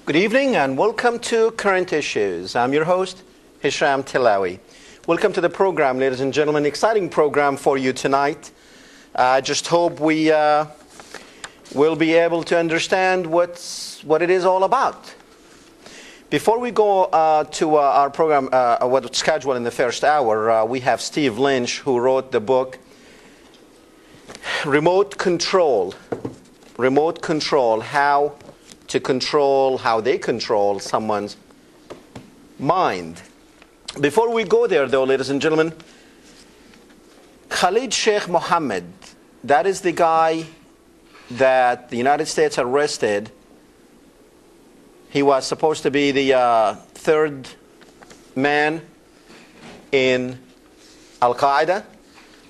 Good evening and welcome to Current Issues. I'm your host, Hesham Tillawi. Welcome to the program, ladies and gentlemen. Exciting program for you tonight. I just hope we will be able to understand what it is all about. Before we go to our program, what's scheduled in the first hour, we have Steve Lynch, who wrote the book, Remote Control, how they control someone's mind. Before we go there, though, ladies and gentlemen, Khalid Sheikh Mohammed, that is the guy that the United States arrested. He was supposed to be the third man in Al-Qaeda.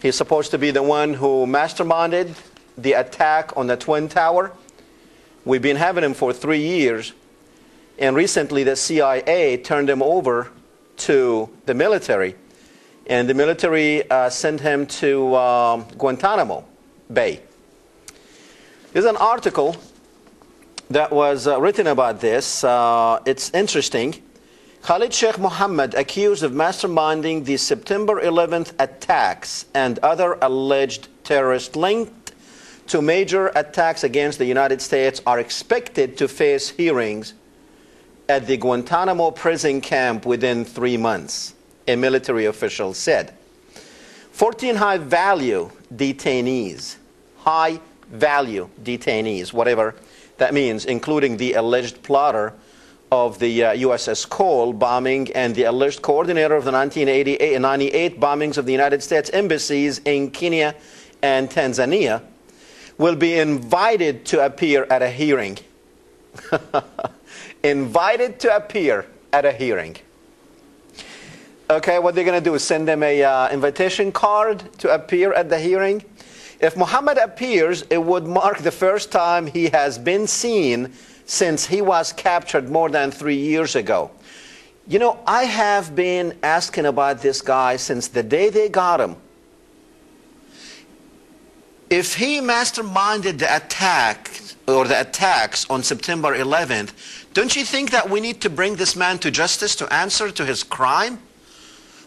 He's supposed to be the one who masterminded the attack on the Twin Tower. We've been having him for 3 years, and recently the CIA turned him over to the military, and the military sent him to Guantanamo Bay. There's an article that was written about this. It's interesting. Khalid Sheikh Mohammed, accused of masterminding the September 11th attacks and other alleged terrorist links to major attacks against the United States, are expected to face hearings at the Guantanamo prison camp within 3 months, a military official said. 14 high-value detainees, whatever that means, including the alleged plotter of the USS Cole bombing and the alleged coordinator of the 1998 and 98 bombings of the United States embassies in Kenya and Tanzania, will be invited to appear at a hearing. Invited to appear at a hearing. Okay, what they're going to do is send them an invitation card to appear at the hearing. If Muhammad appears, it would mark the first time he has been seen since he was captured more than 3 years ago. You know, I have been asking about this guy since the day they got him. If he masterminded the attack or the attacks on September 11th, don't you think that we need to bring this man to justice to answer to his crime?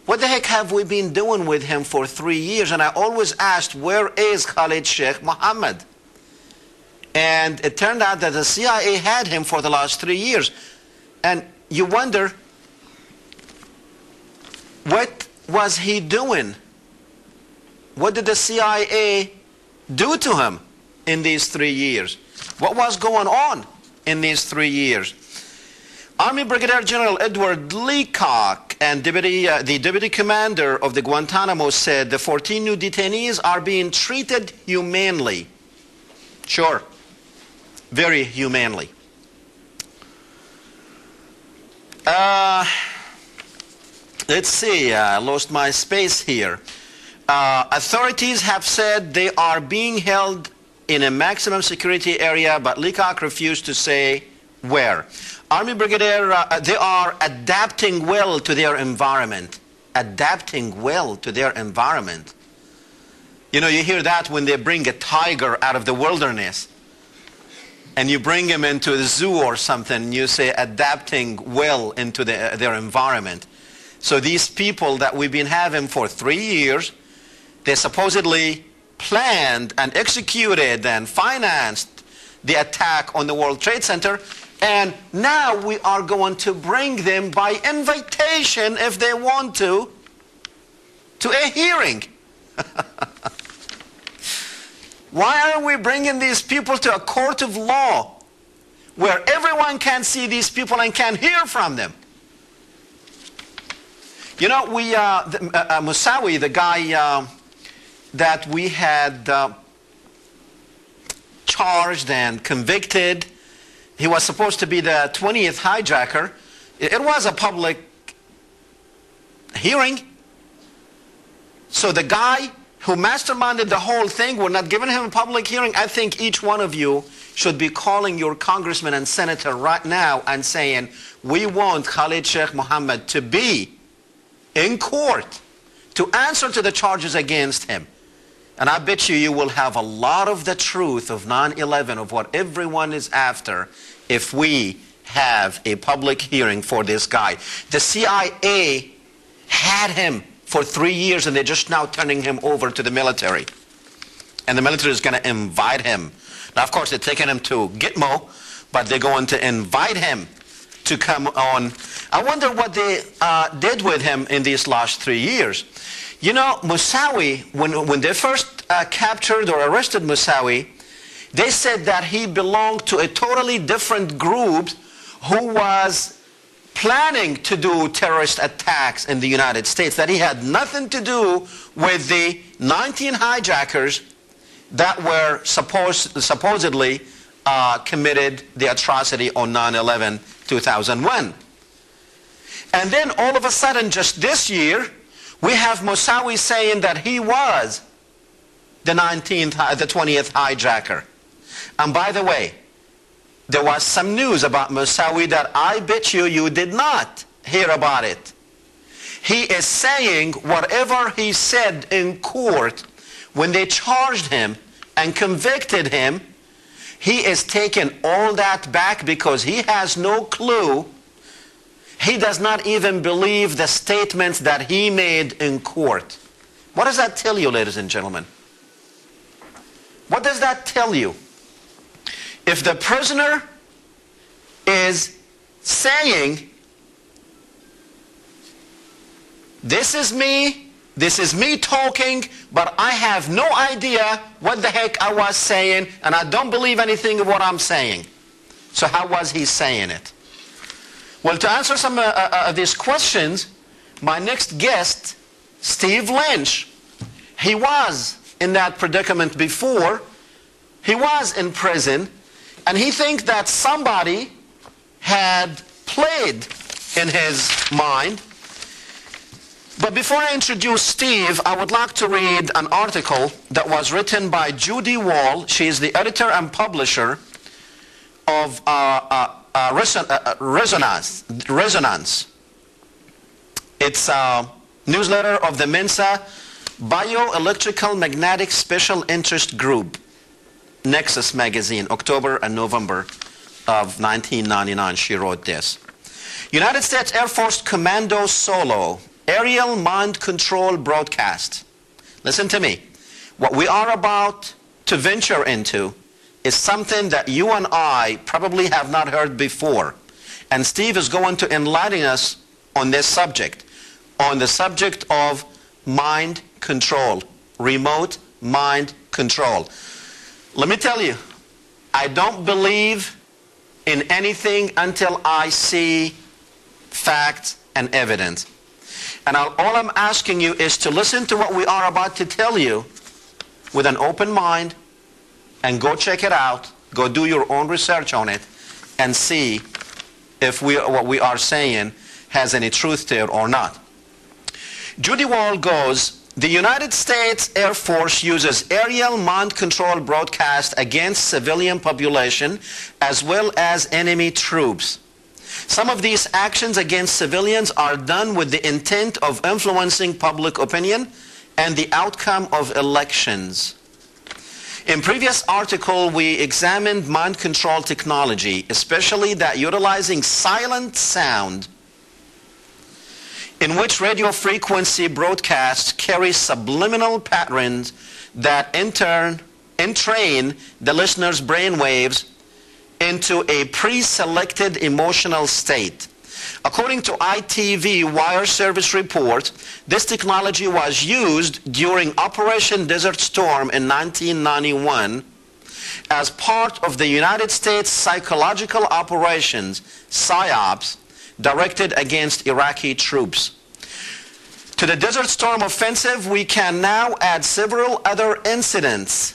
What the heck have we been doing with him for 3 years? And I always asked, where is Khalid Sheikh Mohammed? And it turned out that the CIA had him for the last 3 years. And you wonder, what was he doing? What did the CIA do to him in these 3 years? What was going on in these 3 years? Army Brigadier General Edward Leacock and the deputy commander of the Guantanamo said the 14 new detainees are being treated humanely. Sure, very humanely. Let's see, I lost my space here. Authorities have said they are being held in a maximum security area, but Leacock refused to say where. Army Brigadier, they are adapting well to their environment. Adapting well to their environment. You know, you hear that when they bring a tiger out of the wilderness and you bring him into a zoo or something, you say adapting well into their environment. So these people that we've been having for 3 years, they supposedly planned and executed and financed the attack on the World Trade Center, and now we are going to bring them by invitation, if they want to a hearing. Why aren't we bringing these people to a court of law where everyone can see these people and can hear from them? You know, Musawi, the guy that we had charged and convicted, he was supposed to be the 20th hijacker. It was a public hearing. So the guy who masterminded the whole thing, we're not giving him a public hearing. I think each one of you should be calling your congressman and senator right now and saying, we want Khalid Sheikh Mohammed to be in court to answer to the charges against him. And I bet you will have a lot of the truth of 9/11, of what everyone is after, if we have a public hearing for this guy. The CIA had him for 3 years, and they're just now turning him over to the military. And the military is going to invite him. Now, of course, they're taking him to Gitmo, but they're going to invite him to come on. I wonder what they did with him in these last 3 years. You know, Moussaoui, when they first captured or arrested Moussaoui, they said that he belonged to a totally different group who was planning to do terrorist attacks in the United States, that he had nothing to do with the 19 hijackers that were supposedly committed the atrocity on 9/11/2001. And then all of a sudden, just this year, we have Moussaoui saying that he was the 20th hijacker. And by the way, there was some news about Moussaoui that I bet you did not hear about it. He is saying whatever he said in court when they charged him and convicted him, he is taking all that back because he has no clue. He does not even believe the statements that he made in court. What does that tell you, ladies and gentlemen? What does that tell you? If the prisoner is saying, this is me talking, but I have no idea what the heck I was saying, and I don't believe anything of what I'm saying. So how was he saying it? Well, to answer some of these questions, my next guest, Steve Lynch, he was in that predicament before. He was in prison, and he thinks that somebody had played in his mind. But before I introduce Steve, I would like to read an article that was written by Judy Wall. She is the editor and publisher of Resonance. It's a newsletter of the Mensa Bioelectrical Magnetic Special Interest Group, Nexus magazine, October and November of 1999. She wrote this. United States Air Force Commando Solo Aerial Mind Control Broadcast. Listen to me. What we are about to venture into is something that you and I probably have not heard before. And Steve is going to enlighten us on this subject, on the subject of mind control, remote mind control. Let me tell you, I don't believe in anything until I see facts and evidence. And all I'm asking you is to listen to what we are about to tell you with an open mind, and go check it out, go do your own research on it, and see if what we are saying has any truth to it or not. Judy Wall goes, the United States Air Force uses aerial mind control broadcast against civilian population as well as enemy troops. Some of these actions against civilians are done with the intent of influencing public opinion and the outcome of elections. In previous article, we examined mind control technology, especially that utilizing silent sound, in which radio frequency broadcasts carry subliminal patterns that in turn entrain the listener's brainwaves into a pre-selected emotional state. According to ITV Wire Service report, this technology was used during Operation Desert Storm in 1991 as part of the United States Psychological Operations, PSYOPs, directed against Iraqi troops. To the Desert Storm offensive, we can now add several other incidents.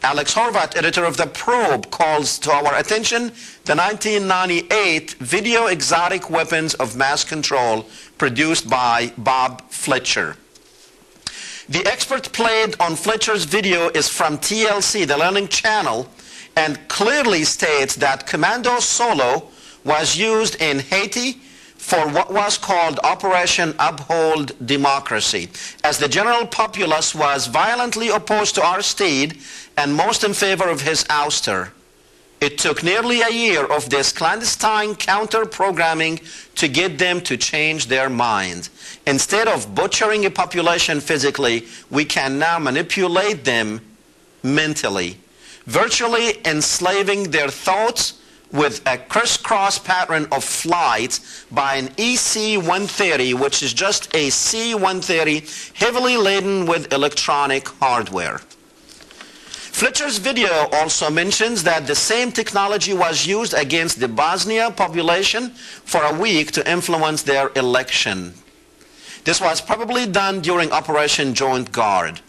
Alex Horvath, editor of The Probe, calls to our attention the 1998 video Exotic Weapons of Mass Control produced by Bob Fletcher. The expert played on Fletcher's video is from TLC, the Learning Channel, and clearly states that Commando Solo was used in Haiti for what was called Operation Uphold Democracy, as the general populace was violently opposed to Aristide and most in favor of his ouster. It took nearly a year of this clandestine counter-programming to get them to change their mind. Instead of butchering a population physically, we can now manipulate them mentally, virtually enslaving their thoughts with a crisscross pattern of flights by an EC-130, which is just a C-130 heavily laden with electronic hardware. Fletcher's video also mentions that the same technology was used against the Bosnia population for a week to influence their election. This was probably done during Operation Joint Guard.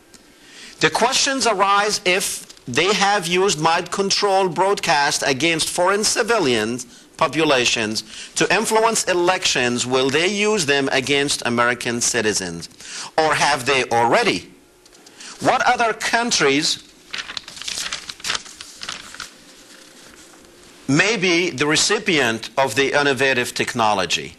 The questions arise: if they have used mind control broadcast against foreign civilian populations to influence elections, will they use them against American citizens? Or have they already? What other countries may be the recipient of the innovative technology?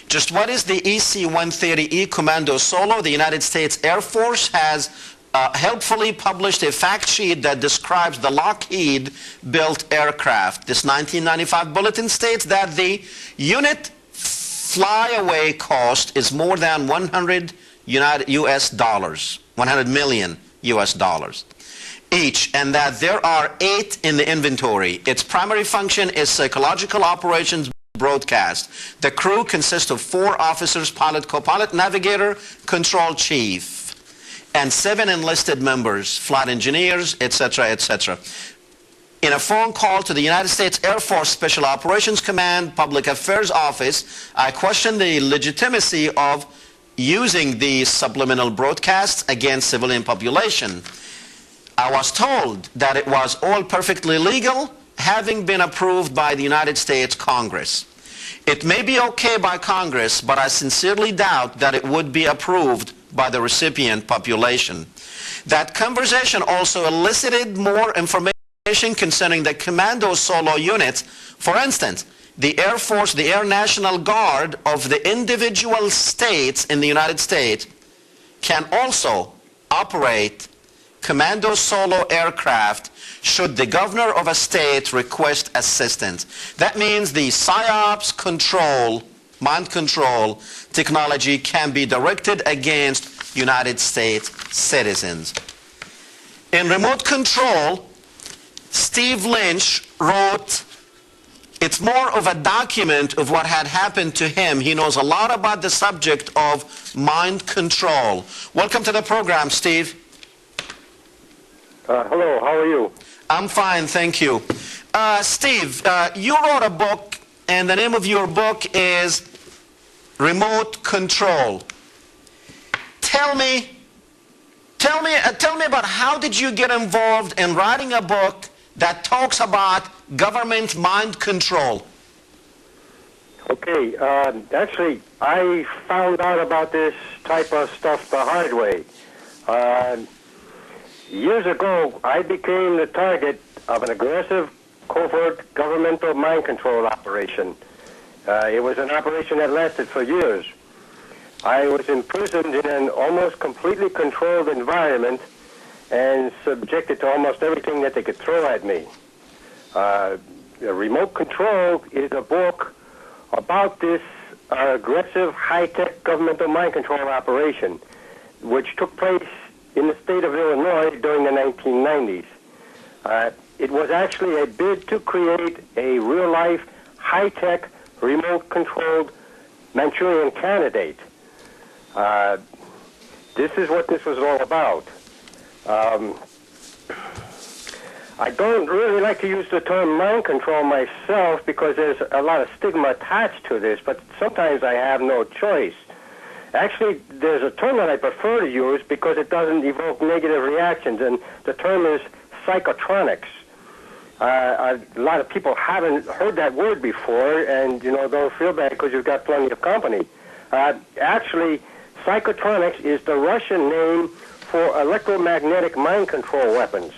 Just what is the EC-130E Commando Solo? The United States Air Force has helpfully published a fact sheet that describes the Lockheed-built aircraft. This 1995 bulletin states that the unit flyaway cost is more than 100 million US dollars each, and that there are 8 in the inventory. Its primary function is psychological operations broadcast. The crew consists of 4 officers, pilot, co-pilot, navigator, control chief, and 7 enlisted members, flight engineers, etc., etc. In a phone call to the United States Air Force Special Operations Command Public Affairs Office, I questioned the legitimacy of using these subliminal broadcasts against civilian population. I was told that it was all perfectly legal, having been approved by the United States Congress. It may be okay by Congress, but I sincerely doubt that it would be approved by the recipient population. That conversation also elicited more information concerning the Commando Solo units. For instance, the Air Force, the Air National Guard of the individual states in the United States can also operate Commando Solo aircraft should the governor of a state request assistance. That means the PSYOPs control, mind control technology can be directed against United States citizens. In remote control, Steve Lynch wrote, it's more of a document of what had happened to him. He knows a lot about the subject of mind control. Welcome to the program, Steve. Hello, how are you? I'm fine, thank you. Steve, you wrote a book, and the name of your book is Remote Control. Tell me about how did you get involved in writing a book that talks about government mind control? Okay, actually, I found out about this type of stuff the hard way. Years ago, I became the target of an aggressive, covert governmental mind control operation. It was an operation that lasted for years. I was imprisoned in an almost completely controlled environment and subjected to almost everything that they could throw at me. Remote Control is a book about this aggressive, high-tech governmental mind control operation, which took place in the state of Illinois during the 1990s. It was actually a bid to create a real-life, high-tech, remote-controlled Manchurian candidate. This is what this was all about. I don't really like to use the term mind control myself because there's a lot of stigma attached to this, but sometimes I have no choice. Actually, there's a term that I prefer to use because it doesn't evoke negative reactions, and the term is psychotronics. A lot of people haven't heard that word before, and don't feel bad because you've got plenty of company. Actually, psychotronics is the Russian name for electromagnetic mind control weapons.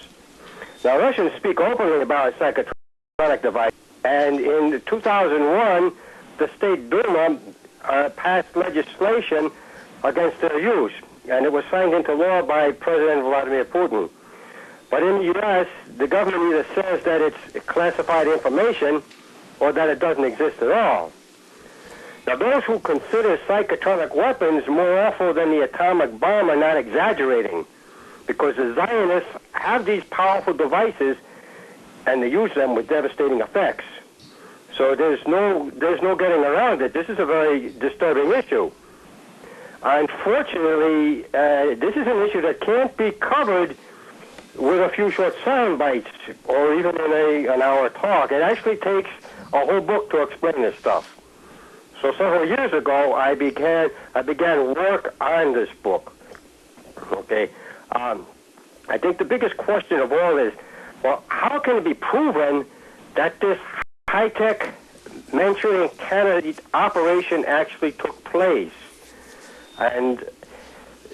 Now, Russians speak openly about a psychotronic device, and in 2001, the State Duma passed legislation against their use, and it was signed into law by President Vladimir Putin. But in the U.S., the government either says that it's classified information or that it doesn't exist at all. Now, those who consider psychotronic weapons more awful than the atomic bomb are not exaggerating, because the Zionists have these powerful devices and they use them with devastating effects. So there's no getting around it. This is a very disturbing issue. Unfortunately, this is an issue that can't be covered with a few short sound bites or even in an hour talk. It actually takes a whole book to explain this stuff. So several years ago, I began work on this book. Okay, I think the biggest question of all is, well, how can it be proven that this high-tech Manchurian candidate operation actually took place? And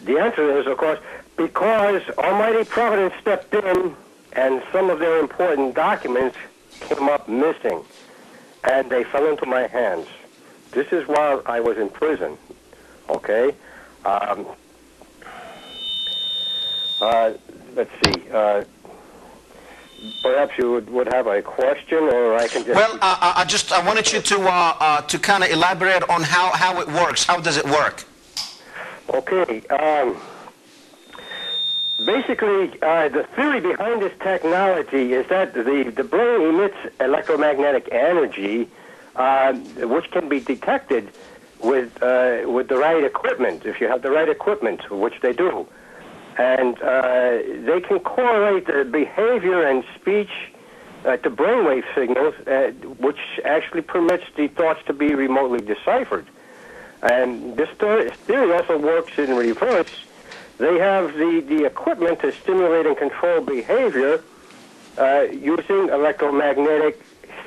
the answer is, of course, because Almighty Providence stepped in and some of their important documents came up missing, and they fell into my hands. This is while I was in prison, okay? Let's see. Perhaps you would have a question, or I can just... Well, I wanted you to kind of elaborate on how it works. How does it work? Okay. Basically, the theory behind this technology is that the brain emits electromagnetic energy, which can be detected with the right equipment, if you have the right equipment, which they do. And they can correlate the behavior and speech to brainwave signals, which actually permits the thoughts to be remotely deciphered. And this theory also works in reverse. They have the equipment to stimulate and control behavior using electromagnetic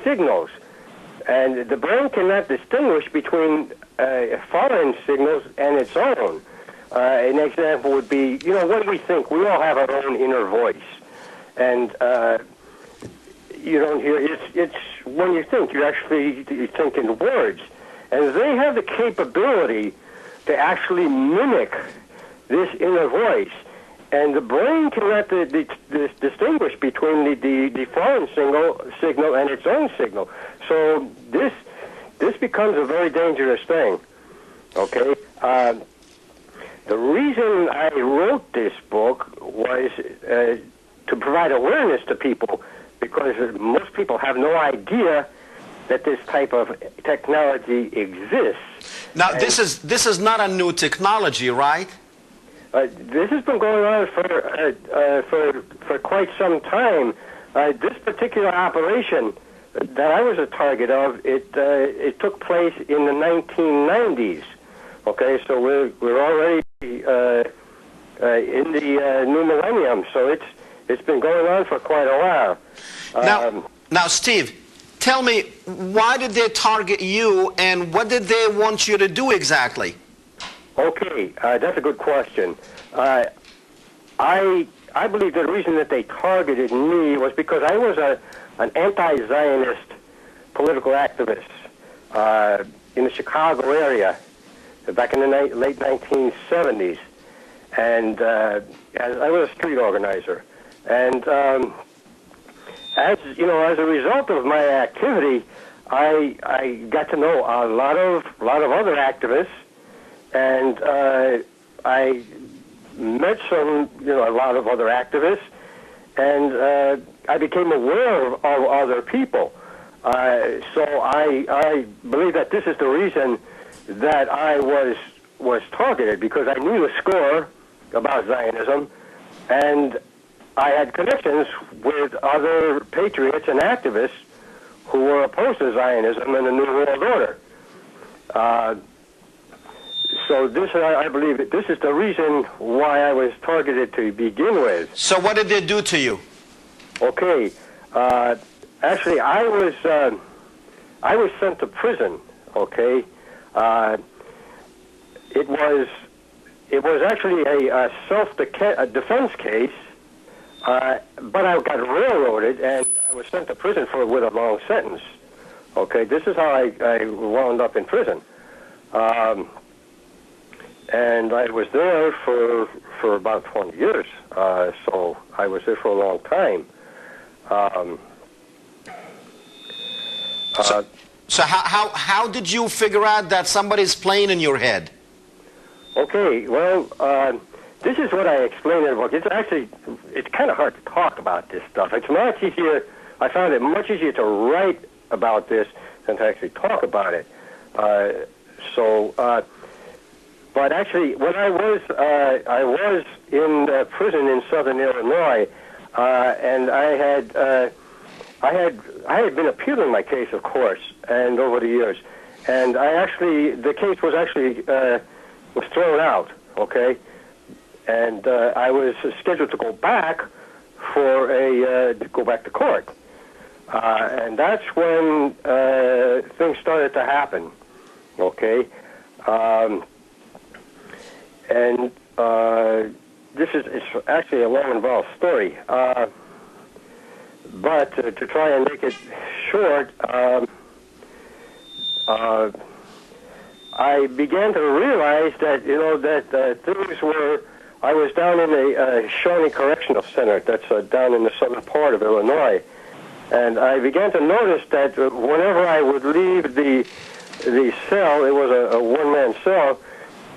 signals. And the brain cannot distinguish between foreign signals and its own. An example would be, when we think, we all have our own inner voice. And you don't hear, it's when you think, you think in words. And they have the capability to actually mimic this inner voice. And the brain cannot distinguish between the foreign signal and its own signal. So this becomes a very dangerous thing. Okay? The reason I wrote this book was to provide awareness to people, because most people have no idea that this type of technology exists. Now, this is not a new technology, right? This has been going on for quite some time. This particular operation that I was a target of, it took place in the 1990s. Okay, so we're already in the new millennium, so it's been going on for quite a while. Now, Steve, tell me, why did they target you, and what did they want you to do exactly? Okay, that's a good question. I believe the reason that they targeted me was because I was an anti-Zionist political activist in the Chicago area back in the late 1970s, and I was a street organizer. And as a result of my activity, I got to know a lot of other activists, and I met a lot of other activists, and I became aware of other people. So I believe that this is the reason that I was targeted, because I knew the score about Zionism, and I had connections with other patriots and activists who were opposed to Zionism and the New World Order. So I believe that this is the reason why I was targeted to begin with. So what did they do to you? Okay, actually, I was sent to prison. Okay, it was actually a self-defense case, but I got railroaded and I was sent to prison with a long sentence. Okay, this is how I wound up in prison. And I was there for for about 20 years, so I was there for a long time. So how did you figure out that somebody's playing in your head? Okay, well, this is what I explained in the book. It's kind of hard to talk about this stuff. It's much easier, I found it much easier to write about this than to actually talk about it. But actually, when I was in prison in Southern Illinois, and I had been appealing my case, of course, and over the years, and the case was actually was thrown out. Okay, and I was scheduled to go back to court, and that's when things started to happen. Okay. And it's actually a long, involved story. But to try and make it short, I began to realize that, things were... I was down in a Shawnee Correctional Center that's down in the southern part of Illinois. And I began to notice that whenever I would leave the cell, it was a one-man cell,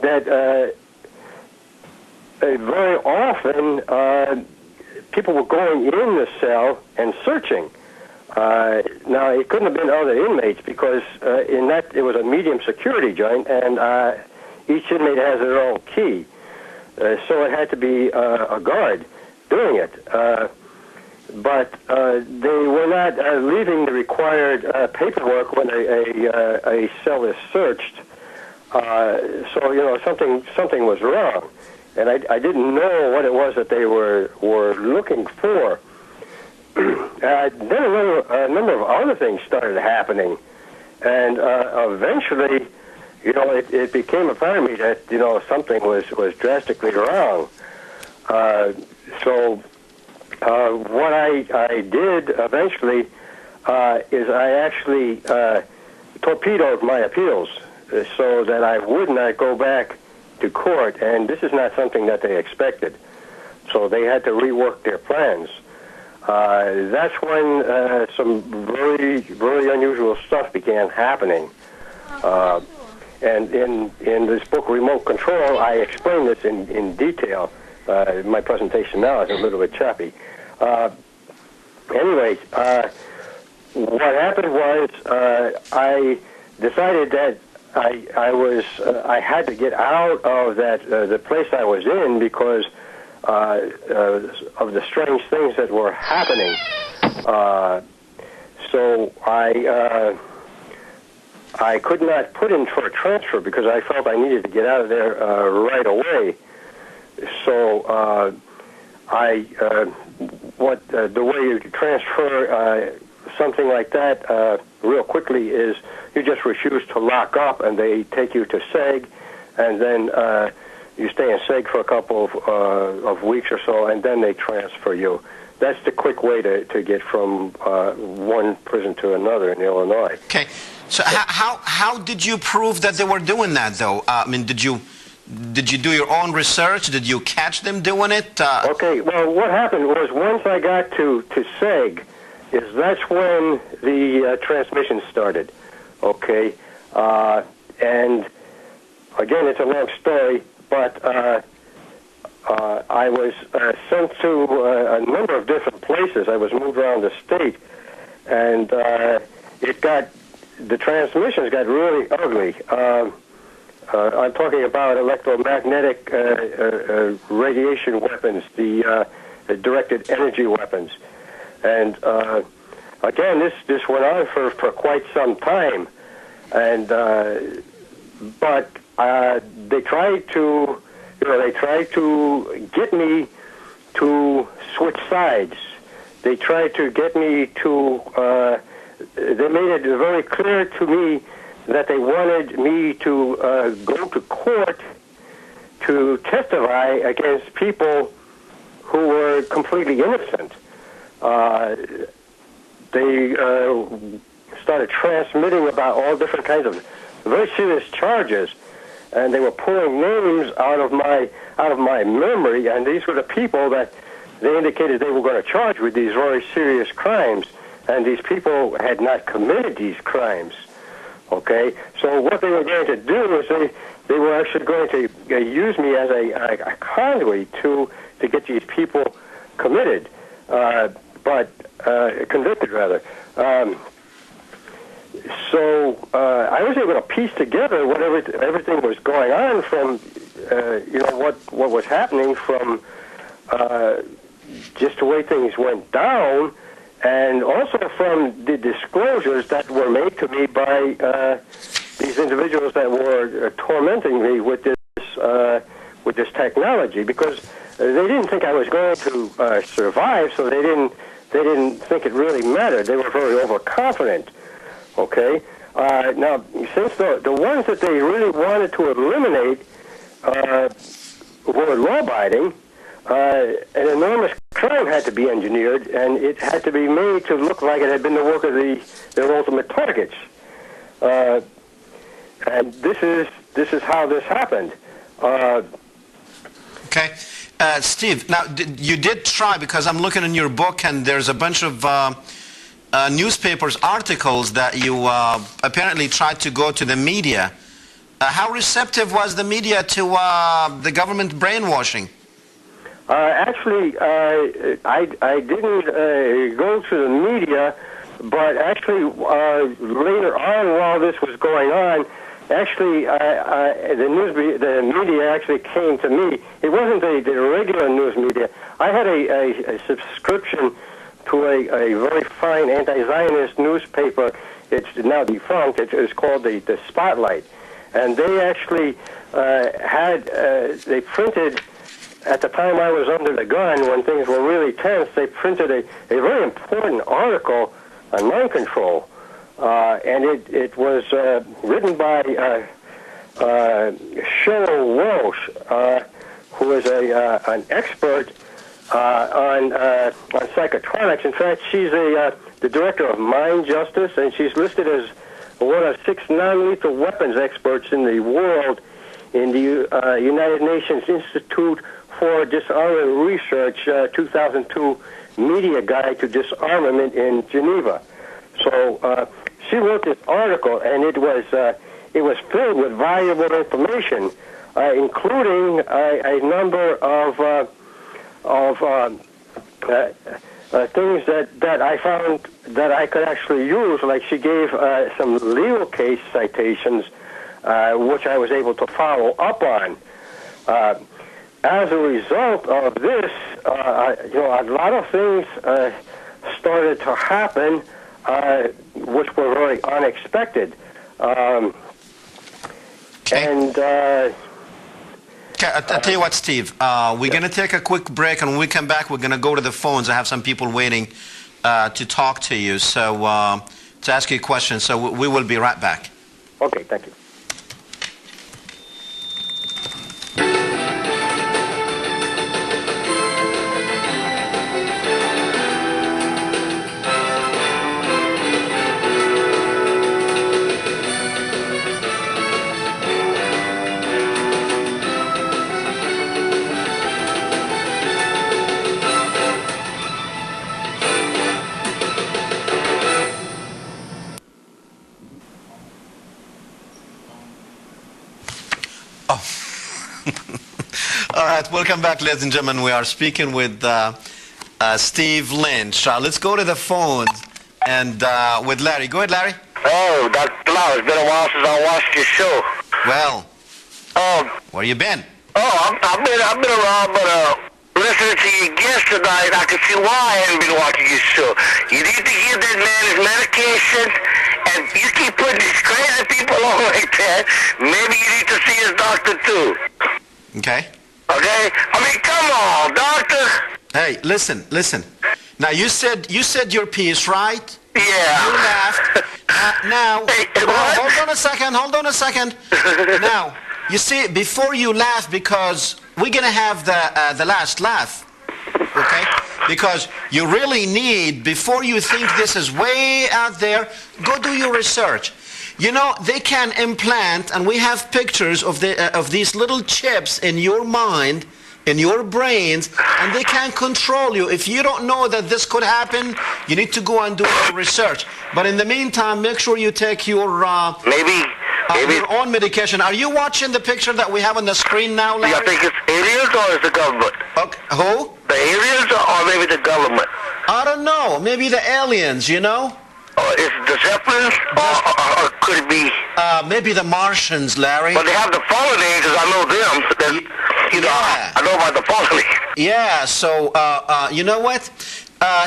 that very often people were going in the cell and searching. Now, it couldn't have been other inmates because in that it was a medium security joint, and each inmate has their own key. So it had to be a guard doing it. But they were not leaving the required paperwork when a cell is searched. So something was wrong, and I didn't know what it was that they were looking for. Then a number of other things started happening, and eventually, it became apparent to me that something was drastically wrong. So what I did eventually is I actually torpedoed my appeals so that I would not go back to court, and this is not something that they expected. So they had to rework their plans. That's when some very, very unusual stuff began happening. And in this book, Remote Control, I explain this in detail. My presentation now is a little bit choppy. Anyways, what happened was I decided that I had to get out of the place I was in because of the strange things that were happening. So I could not put in for a transfer because I felt I needed to get out of there right away. So the way you transfer something like that real quickly is you just refuse to lock up, and they take you to SEG, and then you stay in SEG for a couple of weeks or so, and then they transfer you. That's the quick way to get from one prison to another in Illinois. Okay. So how did you prove that they were doing that, though? I mean, did you do your own research? Did you catch them doing it? Okay. Well, what happened was once I got to SEG, that's when the transmission started. Okay. And again, it's a long story, but I was sent to a number of different places. I was moved around the state, and the transmissions got really ugly. I'm talking about electromagnetic radiation weapons, the directed energy weapons. And again, this went on for quite some time. And but they tried to get me to switch sides. They tried to get me to. They made it very clear to me that they wanted me to go to court to testify against people who were completely innocent. They started transmitting about all different kinds of very serious charges, and they were pulling names out of my memory, and these were the people that they indicated they were going to charge with these very serious crimes, and these people had not committed these crimes. Okay, so what they were going to do is they were actually going to use me as a conduit to get these people committed, convicted rather. So I was able to piece together what everything was going on from, what was happening from just the way things went down, and also from the disclosures that were made to me by these individuals that were tormenting me with this technology, because they didn't think I was going to survive, so they didn't think it really mattered. They were very overconfident. Okay. Now, since the ones that they really wanted to eliminate were law-abiding, an enormous crime had to be engineered, and it had to be made to look like it had been the work of their ultimate targets. And this is how this happened. Okay. Steve, now, you did try, because I'm looking in your book, and there's a bunch of newspapers articles that you apparently tried to go to the media. How receptive was the media to the government brainwashing? Actually, I didn't go to the media, but actually later on, while this was going on, actually the media actually came to me. It wasn't the regular news media. I had a subscription to a very fine anti-Zionist newspaper. It's now defunct. It's called the Spotlight, and they actually they printed, at the time I was under the gun, when things were really tense, they printed a very important article on mind control, and it was written by Cheryl Walsh, who is an expert on psychotronics. In fact, she's the director of Mind Justice, and she's listed as one of 6 non-lethal weapons experts in the world in the United Nations Institute for Disarmament Research 2002 Media Guide to Disarmament in Geneva. So she wrote this article, and it was filled with valuable information, including a number of things that I found that I could actually use. Like, she gave some legal case citations, which I was able to follow up on. As a result of this, a lot of things started to happen, which were very unexpected. Okay. And Okay, I'll tell you what, Steve. We're going to take a quick break, and when we come back, we're going to go to the phones. I have some people waiting to talk to you, so to ask you questions. So we will be right back. Okay, thank you. All right, welcome back, ladies and gentlemen. We are speaking with Steve Lynch. Let's go to the phones and with Larry. Go ahead, Larry. Oh, Dr. Tillawi, it's been a while since I watched your show. Well, where you been? Oh, I've been around, but listening to your guest tonight, I can see why I haven't been watching your show. You need to give that man his medication, and you keep putting these crazy people on like that. Maybe you need to see his doctor too. Okay. Okay? I mean, come on, doctor. Hey, listen. Now, you said your piece, right? Yeah. You laughed. Now, Hey, what? hold on a second. Now, you see, before you laugh, because we're going to have the last laugh, okay? Because you really need, before you think this is way out there, go do your research. You know, they can implant, and we have pictures of these little chips in your mind, in your brains, and they can control you. If you don't know that this could happen, you need to go and do your research. But in the meantime, make sure you take your your own medication. Are you watching the picture that we have on the screen now, Larry? You think it's aliens or is the government? Okay. Who? The aliens or maybe the government? I don't know. Maybe the aliens, you know? Or is it the Zeppelins or could it be? Maybe the Martians, Larry. But they have the fallen angels. I know them. You know, Yeah. I know about the fallen angels. Yeah, so, you know what?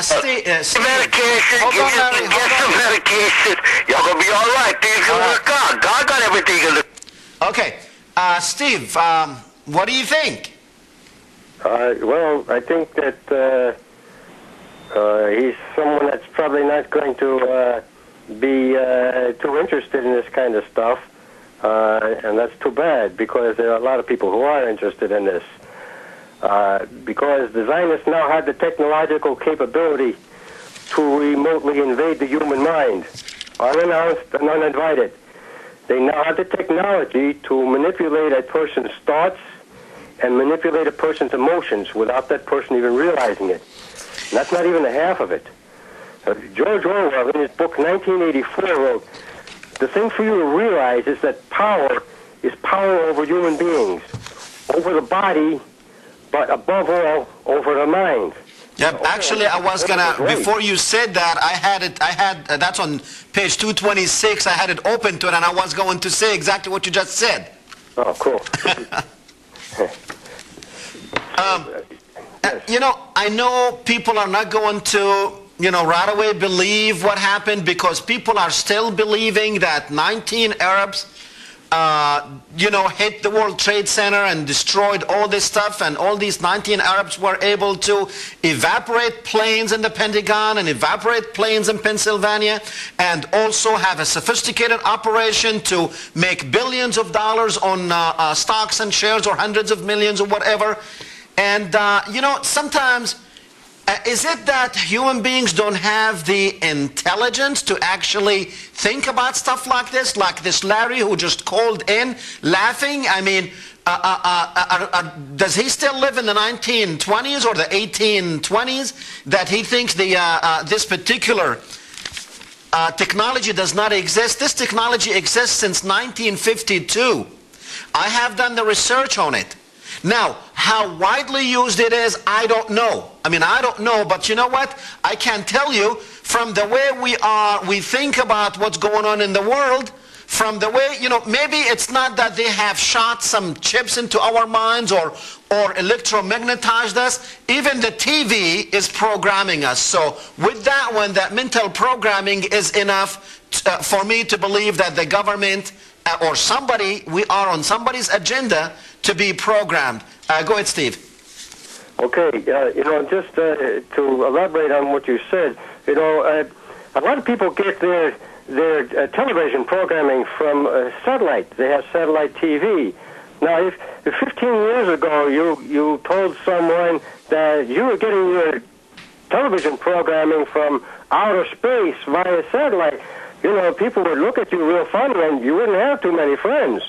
Steve, Medication, hold on, Larry, get hold some on. medication. Y'all gonna be all right. Things gonna work out. God got everything in the... Okay, Steve, what do you think? Well, I think that he's someone that's probably not going to be too interested in this kind of stuff, and that's too bad because there are a lot of people who are interested in this. Because the Zionists now have the technological capability to remotely invade the human mind, unannounced and uninvited. They now have the technology to manipulate a person's thoughts and manipulate a person's emotions without that person even realizing it. And that's not even the half of it. George Orwell, in his book 1984, wrote, "The thing for you to realize is that power is power over human beings, over the body, but above all, over the mind." Yep, actually, I was gonna, before you said that, that's on page 226, I had it open to it, and I was going to say exactly what you just said. Oh, cool. You know, I know people are not going to, you know, right away believe what happened because people are still believing that 19 Arabs, you know, hit the World Trade Center and destroyed all this stuff, and all these 19 Arabs were able to evaporate planes in the Pentagon and evaporate planes in Pennsylvania, and also have a sophisticated operation to make billions of dollars on stocks and shares, or hundreds of millions or whatever. And, you know, sometimes, is it that human beings don't have the intelligence to actually think about stuff like this Larry who just called in laughing? I mean, does he still live in the 1920s or the 1820s that he thinks this particular technology does not exist? This technology exists since 1952. I have done the research on it. Now, how widely used it is, I don't know. I mean, I don't know, but you know what? I can tell you, from the way we think about what's going on in the world, from the way, you know, maybe it's not that they have shot some chips into our minds or electromagnetized us. Even the TV is programming us. So with that one, that mental programming is enough for me to believe that the government or somebody, we are on somebody's agenda to be programmed. Go ahead, Steve. Okay, you know, just to elaborate on what you said, you know, a lot of people get their television programming from satellite. They have satellite TV. Now, if 15 years ago you told someone that you were getting your television programming from outer space via satellite, you know, people would look at you real funny and you wouldn't have too many friends.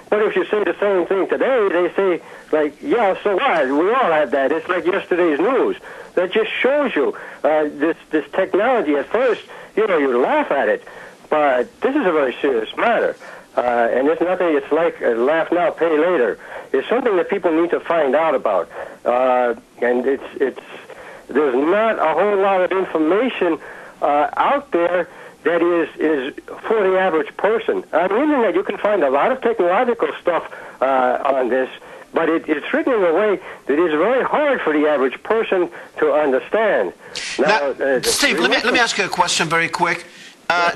But if you say the same thing today, they say, like, yeah, so what? We all have that. It's like yesterday's news. That just shows you this technology. At first, you know, you laugh at it, but this is a very serious matter. And it's nothing, it's like laugh now, pay later. It's something that people need to find out about. And there's not a whole lot of information out there that is for the average person. On the internet, you can find a lot of technological stuff on this, but it's written in a way that is very hard for the average person to understand. Now, Steve, let me ask you a question very quick.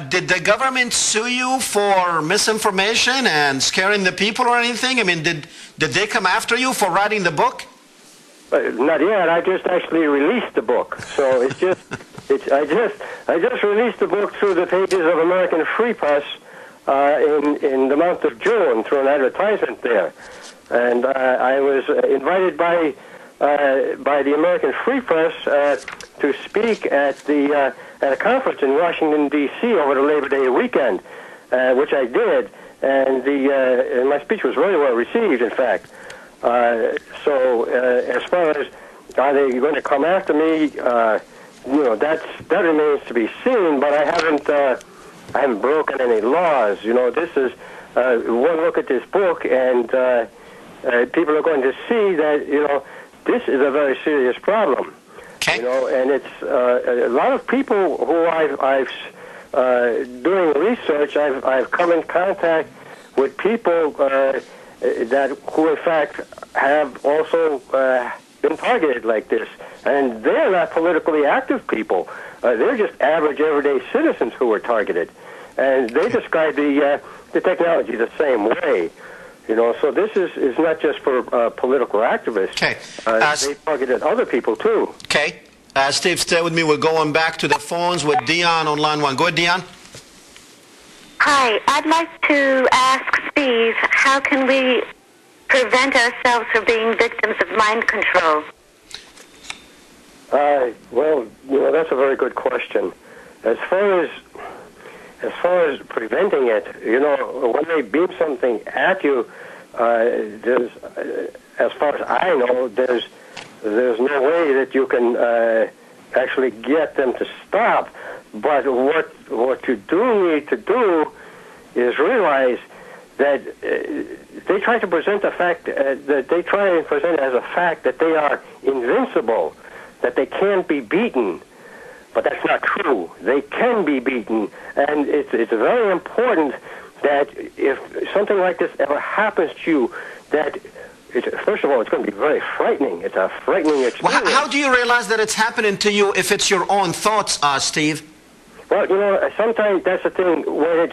Did the government sue you for misinformation and scaring the people or anything? I mean, did they come after you for writing the book? Not yet. I just actually released the book, so it's just I just released the book through the pages of American Free Press in the month of June through an advertisement there, and I was invited by the American Free Press to speak at a conference in Washington D.C. over the Labor Day weekend, which I did, and and my speech was very well received, in fact. So as far as are they going to come after me, that remains to be seen. But I haven't broken any laws. This is one look at this book, and people are going to see that this is a very serious problem. Okay. And it's a lot of people who I've doing research. I've come in contact with people who in fact have also been targeted like this, and they're not politically active people. They're just average, everyday citizens who were targeted, and they describe the technology the same way. So this is not just for political activists. Okay. They targeted other people too. Okay. Steve, stay with me. We're going back to the phones with Dion on line 1. Go ahead, Dion. Hi. I'd like to ask Steve, how can we prevent ourselves from being victims of mind control? Well, that's a very good question. As far as preventing it, when they beam something at you, there's, as far as I know, there's no way that you can actually get them to stop. But what you do need to do is realize that they try to present the fact that they try and present as a fact that they are invincible, that they can't be beaten. But that's not true. They can be beaten, and it's very important that if something like this ever happens to you, that first of all, it's going to be very frightening. It's a frightening experience. Well, how do you realize that it's happening to you if it's your own thoughts, Steve? Well, sometimes that's the thing where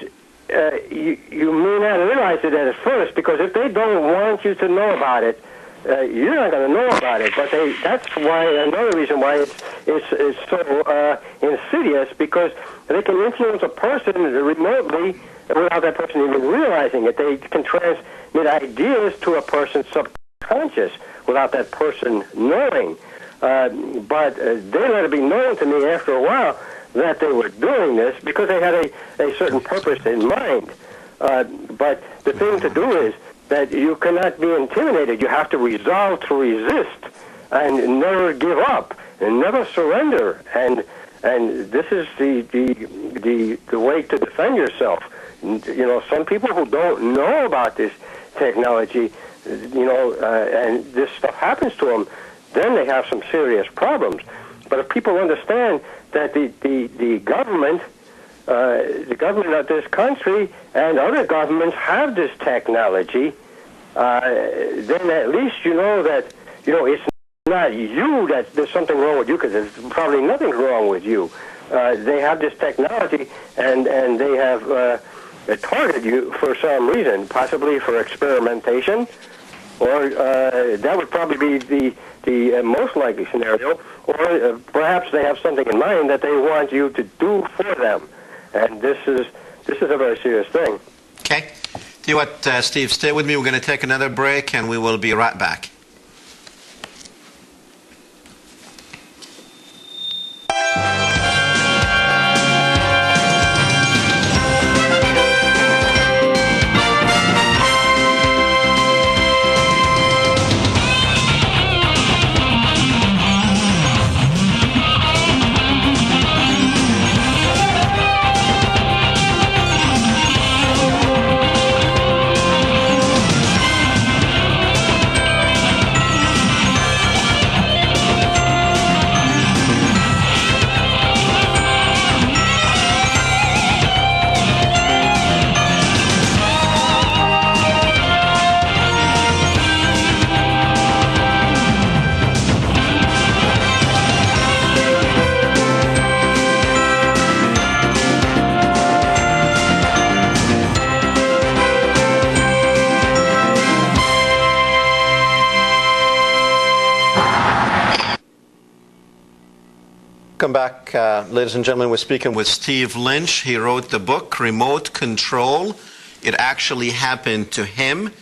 you may not realize it at first, because if they don't want you to know about it, you're not going to know about it. But that's why another reason why it's so insidious, because they can influence a person remotely without that person even realizing it. They can transmit ideas to a person's subconscious without that person knowing. But they let it be known to me after a while that they were doing this because they had a certain purpose in mind. But the thing to do is that you cannot be intimidated. You have to resolve to resist and never give up and never surrender. And this is the way to defend yourself. Some people who don't know about this technology, and this stuff happens to them, then they have some serious problems. But if people understand that the government of this country and other governments have this technology, then at least you know that it's not you that there's something wrong with you, because there's probably nothing wrong with you. They have this technology, and they have targeted you for some reason, possibly for experimentation, or that would probably be the most likely scenario, or perhaps they have something in mind that they want you to do for them, and this is a very serious thing. Okay. Tell you what, Steve, stay with me. We're going to take another break, and we will be right back. Welcome back, ladies and gentlemen. We're speaking with Steve Lynch. He wrote the book, Remote Control. It actually happened to him.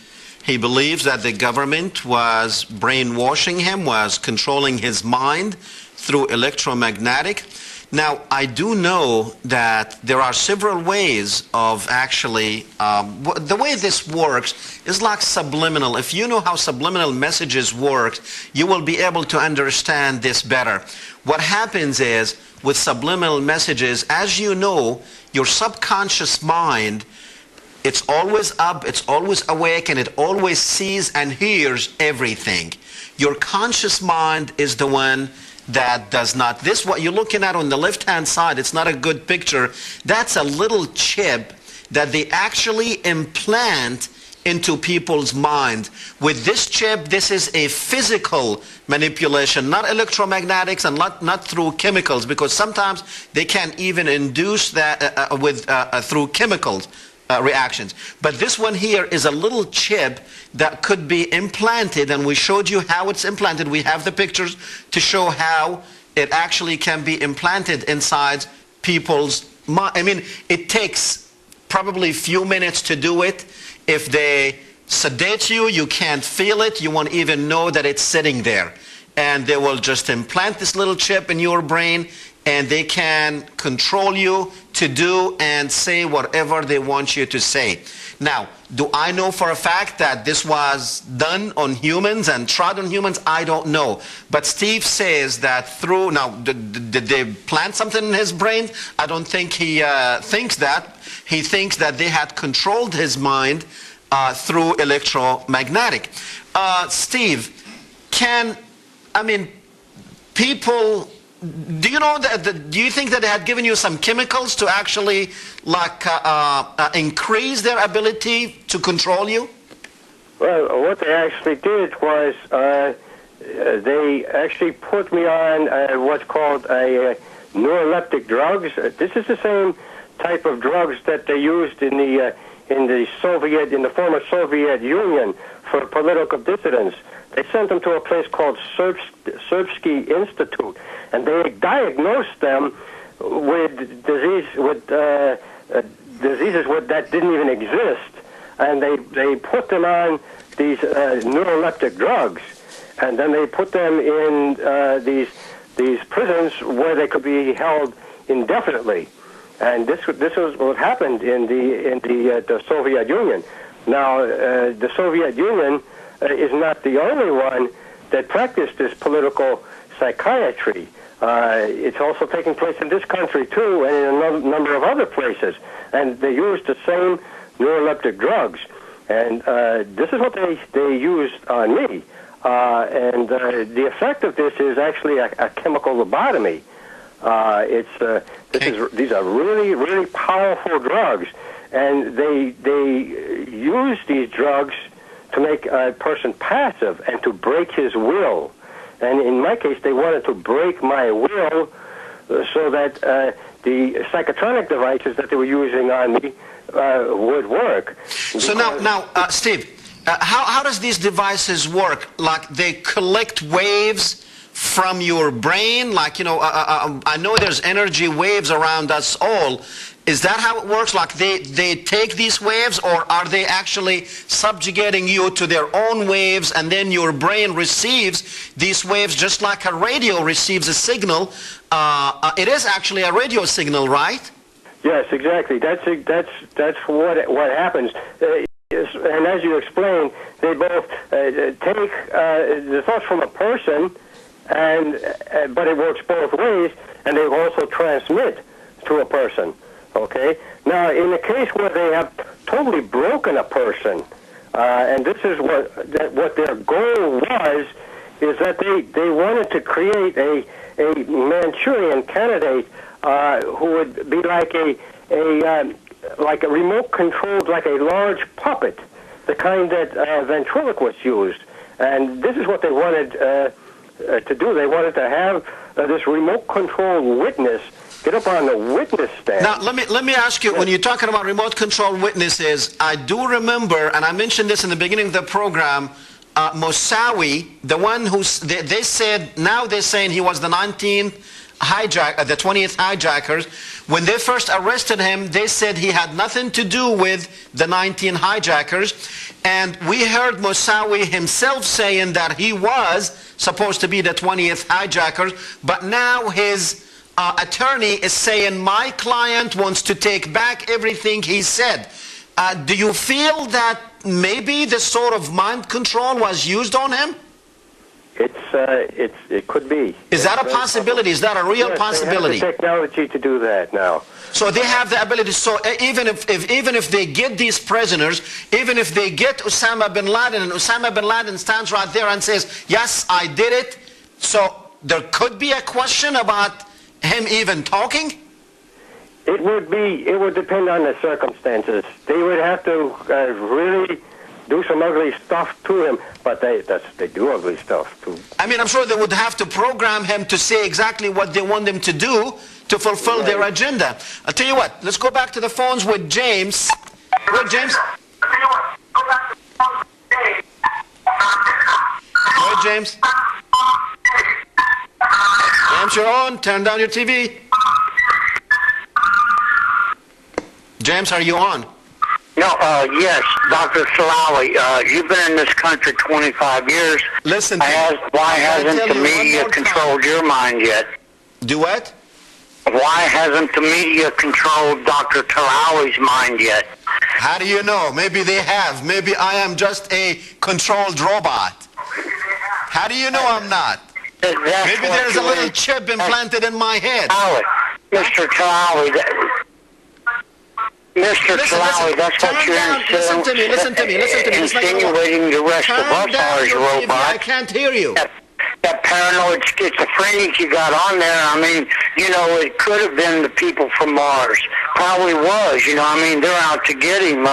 He believes that the government was brainwashing him, was controlling his mind through electromagnetic. Now, I do know that there are several ways of actually, the way this works is like subliminal. If you know how subliminal messages work, you will be able to understand this better. What happens is, with subliminal messages, as you know, your subconscious mind, it's always up, it's always awake, and it always sees and hears everything. Your conscious mind is the one that does not. This, what you're looking at on the left-hand side, it's not a good picture. That's a little chip that they actually implant into people's mind. With this chip, this is a physical manipulation, not electromagnetics and not through chemicals, because sometimes they can even induce that through chemicals. Reactions. But this one here is a little chip that could be implanted, and we showed you how it's implanted. We have the pictures to show how it actually can be implanted inside people's mind. I mean, it takes probably a few minutes to do it. If they sedate you, you can't feel it. You won't even know that it's sitting there. And they will just implant this little chip in your brain, and they can control you to do and say whatever they want you to say. Now, do I know for a fact that this was done on humans and tried on humans? I don't know. But Steve says that through, now, did they plant something in his brain? I don't think he thinks that. He thinks that they had controlled his mind through electromagnetic. Steve, people... Do you know that? Do you think that they had given you some chemicals to actually, like, increase their ability to control you? Well, what they actually did was they actually put me on what's called neuroleptic drugs. This is the same type of drugs that they used in the former Soviet Union for political dissidents. They sent them to a place called Serbsky Institute, and they diagnosed them with diseases that didn't even exist, and they put them on these neuroleptic drugs, and then they put them in these prisons where they could be held indefinitely, and this was what happened in the Soviet Union. Now, the Soviet Union is not the only one that practiced this political psychiatry. It's also taking place in this country, too, and in a number of other places. And they used the same neuroleptic drugs. And this is what they used on me. And the effect of this is actually a chemical lobotomy. These are really, really powerful drugs. And they use these drugs to make a person passive and to break his will. And in my case, they wanted to break my will so that the psychotronic devices that they were using on me would work. So now, Steve, how does these devices work? Like, they collect waves from your brain? Like, I know there's energy waves around us all. Is that how it works? Like, they take these waves, or are they actually subjugating you to their own waves, and then your brain receives these waves just like a radio receives a signal? It is actually a radio signal, right? Yes, exactly. That's what happens. And as you explained, they both take the thoughts from a person, but it works both ways, and they also transmit to a person. Okay. Now, in the case where they have totally broken a person, and this is what their goal was, is that they wanted to create a Manchurian candidate who would be like a remote controlled, like a large puppet, the kind that ventriloquists used. And this is what they wanted to do. They wanted to have this remote controlled witness get up on the witness stand. Now, let me ask you, when you're talking about remote control witnesses, I do remember, and I mentioned this in the beginning of the program, Moussaoui, the one who they said, now they're saying he was the 20th hijackers. When they first arrested him, they said he had nothing to do with the 19 hijackers. And we heard Moussaoui himself saying that he was supposed to be the 20th hijackers, but now his attorney is saying my client wants to take back everything he said. Do you feel that maybe this sort of mind control was used on him? It could be. Is that a possibility? Is that a real possibility? They have the technology to do that now. So they have the ability. So even if they get these prisoners, even if they get Osama bin Laden, and Osama bin Laden stands right there and says, "Yes, I did it," so there could be a question about him even talking. It would depend on the circumstances. They would have to really do some ugly stuff to him, but they do ugly stuff too. I mean, I'm sure they would have to program him to say exactly what they want him to do to fulfill their agenda. I'll tell you what, let's go back to the phones with James. What, James? What, James? James, you're on. Turn down your TV. James, are you on? No, yes, Dr. Tillawi, you've been in this country 25 years. Listen, why hasn't the media controlled your mind yet? Do what? Why hasn't the media controlled Dr. Tillawi's mind yet? How do you know? Maybe they have. Maybe I am just a controlled robot. How do you know I'm not? Maybe there's a little chip implanted in my head. Mr. Tillawi, Tillawi, that's what you're insinuating the rest of us are as robots. I can't hear you. That paranoid schizophrenic you got on there, I mean, you know, it could have been the people from Mars. Probably was, you know, I mean, they're out to get him.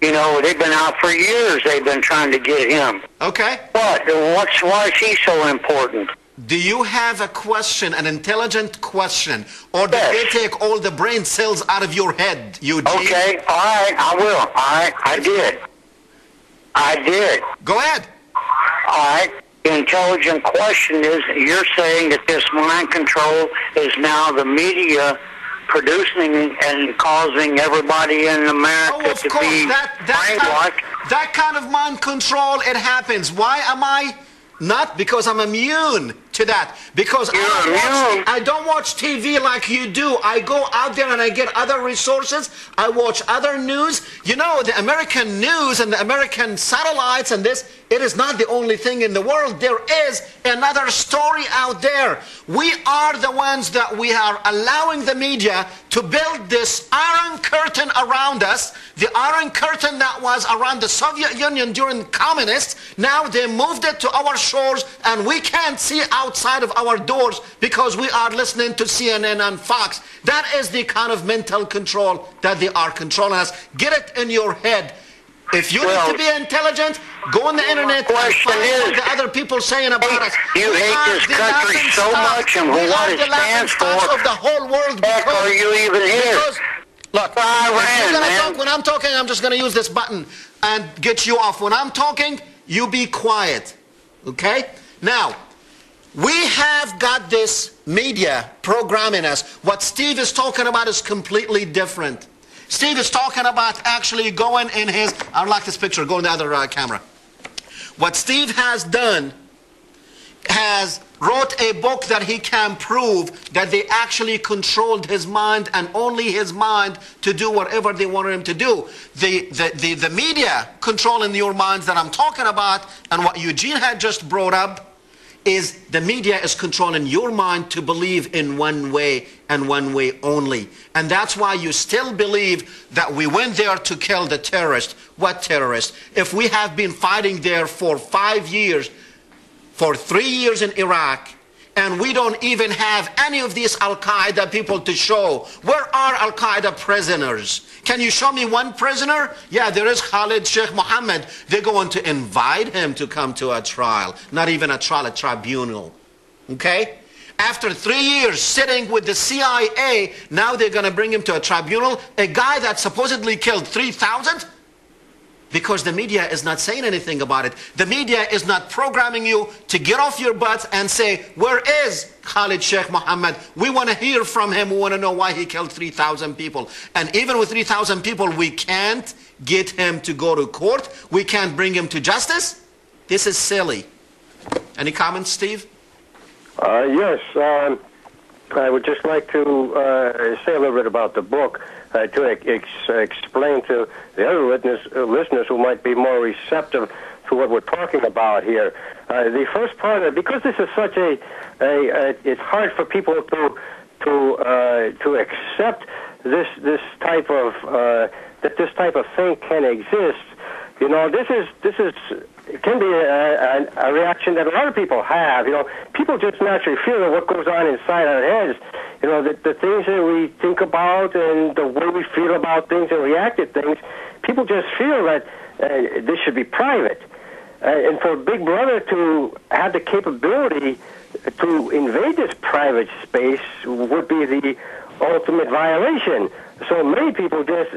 You know, they've been out for years. They've been trying to get him. Okay. But why is he so important? Do you have a question, an intelligent question, or did they take all the brain cells out of your head, Eugene? Okay, all right, I will. All right, I did. Go ahead. All right. The intelligent question is, you're saying that this mind control is now the media producing and causing everybody in America to be brainwashed. That kind of mind control, it happens. Why am I not? Because I'm immune to that. Because I don't watch TV like you do. I go out there and I get other resources. I watch other news. You know, the American news and the American satellites and this, it is not the only thing in the world. There is another story out there. We are the ones that we are allowing the media to build this iron curtain around us. The iron curtain that was around the Soviet Union during the communists. Now they moved it to our shores and we can't see outside of our doors because we are listening to CNN and Fox. That is the kind of mental control that they are controlling us. Get it in your head. If you need to be intelligent, go on the internet and find what the other people saying about us. You hate this country so much and what it stands for. Of the whole world. Heck, are you even here? Look, when I'm talking, I'm just going to use this button and get you off. When I'm talking, you be quiet. Okay? Now, we have got this media programming us. What Steve is talking about is completely different. Steve is talking about actually going in his, I like this picture, go in the other camera. What Steve has done, wrote a book that he can prove that they actually controlled his mind and only his mind to do whatever they wanted him to do. The media controlling your minds that I'm talking about and what Eugene had just brought up is the media is controlling your mind to believe in one way and one way only. And that's why you still believe that we went there to kill the terrorist. What terrorist? If we have been fighting there for 5 years, for 3 years in Iraq, and we don't even have any of these Al-Qaeda people to show. Where are Al-Qaeda prisoners? Can you show me one prisoner? Yeah, there is Khalid Sheikh Mohammed. They're going to invite him to come to a trial. Not even a trial, a tribunal. Okay? After 3 years sitting with the CIA, now they're going to bring him to a tribunal. A guy that supposedly killed 3,000? Because the media is not saying anything about it. The media is not programming you to get off your butts and say, where is Khalid Sheikh Mohammed? We want to hear from him. We want to know why he killed 3,000 people. And even with 3,000 people, we can't get him to go to court. We can't bring him to justice. This is silly. Any comments, Steve? Yes. I would just like to say a little bit about the book to explain to the other listeners who might be more receptive to what we're talking about here. The first part, because this is such it's hard for people to accept this type of that this type of thing can exist. You know, this can be a reaction that a lot of people have. You know, people just naturally feel that what goes on inside our heads, you know, the things that we think about and the way we feel about things and react to things, people just feel that this should be private. And for Big Brother to have the capability to invade this private space would be the ultimate violation. So many people just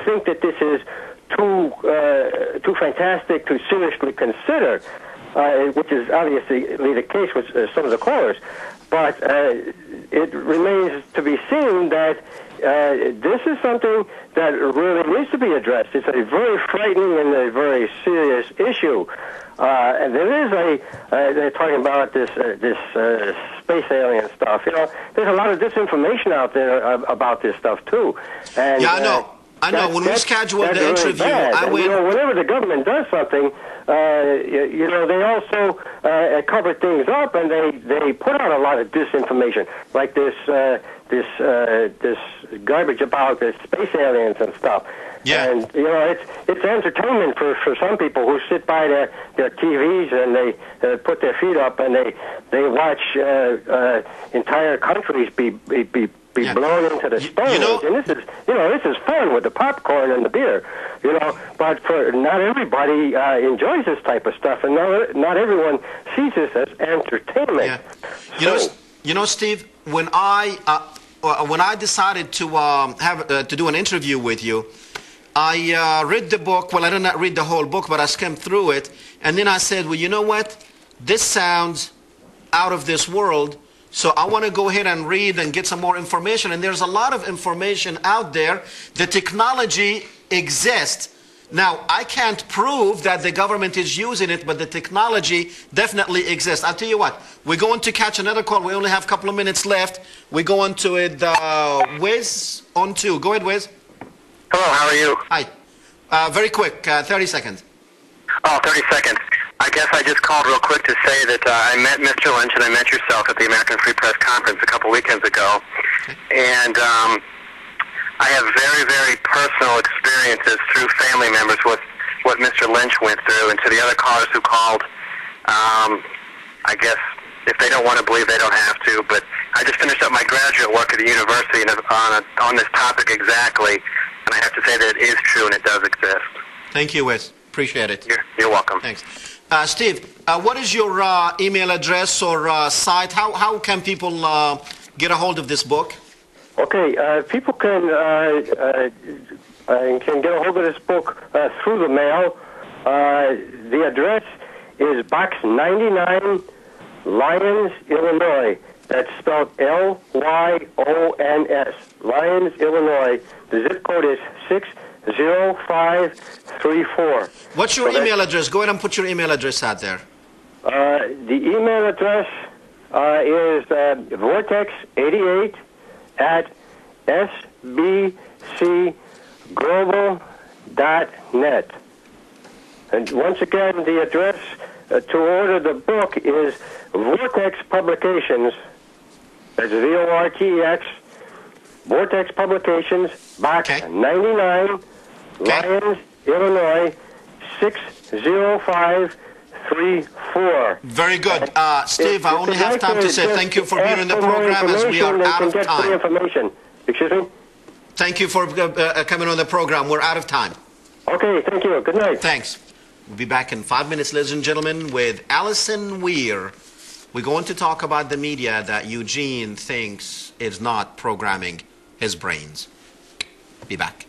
think that this is too fantastic to seriously consider, which is obviously the case with some of the callers. But it remains to be seen that this is something that really needs to be addressed. It's a very frightening and a very serious issue. And there is they're talking about this space alien stuff. You know, there's a lot of disinformation out there about this stuff too. And, yeah, I know. When we scheduled the interview, you know, whenever the government does something, you know, they also cover things up, and they put out a lot of disinformation, like this garbage about the space aliens and stuff. Yeah. And you know, it's entertainment for some people who sit by their TVs and they put their feet up and they watch entire countries be blown into the stone. And this is fun with the popcorn and the beer, you know. But for not everybody enjoys this type of stuff, and not everyone sees this as entertainment. Yeah. You know, Steve, when I decided to do an interview with you, I read the book. Well, I did not read the whole book, but I skimmed through it, and then I said, well, you know what? This sounds out of this world. So I want to go ahead and read and get some more information. And there's a lot of information out there. The technology exists. Now, I can't prove that the government is using it, but the technology definitely exists. I'll tell you what, we're going to catch another call. We only have a couple of minutes left. We're going to it, Wiz on 2. Go ahead, Wiz. Hello, how are you? Hi. Very quick, 30 seconds. Oh, 30 seconds. I guess I just called real quick to say that I met Mr. Lynch and I met yourself at the American Free Press Conference a couple weekends ago. Okay. And I have very, very personal experiences through family members with what Mr. Lynch went through. And to the other callers who called, I guess if they don't want to believe, they don't have to. But I just finished up my graduate work at the university on this topic exactly. And I have to say that it is true and it does exist. Thank you, Wiz. Appreciate it. You're welcome. Thanks. Steve, what is your email address or site? How can people get a hold of this book? Okay, people can get a hold of this book through the mail. The address is Box 99, Lyons, Illinois. That's spelled Lyons, Lyons, Illinois. The zip code is 60534. What's your email address? Go ahead and put your email address out there. The email address is vortex88 at sbcglobal.net. And once again, the address to order the book is Vortex Publications. That's VORTX. Vortex Publications, Box 99, Lyons, Illinois, 60534. Very good. Steve, I only have time to say thank you for being in the program as we are out of time. Excuse me? Thank you for coming on the program. We're out of time. Okay, thank you. Good night. Thanks. We'll be back in 5 minutes, ladies and gentlemen, with Allison Weir. We're going to talk about the media that Eugene thinks is not programming his brains. Be back.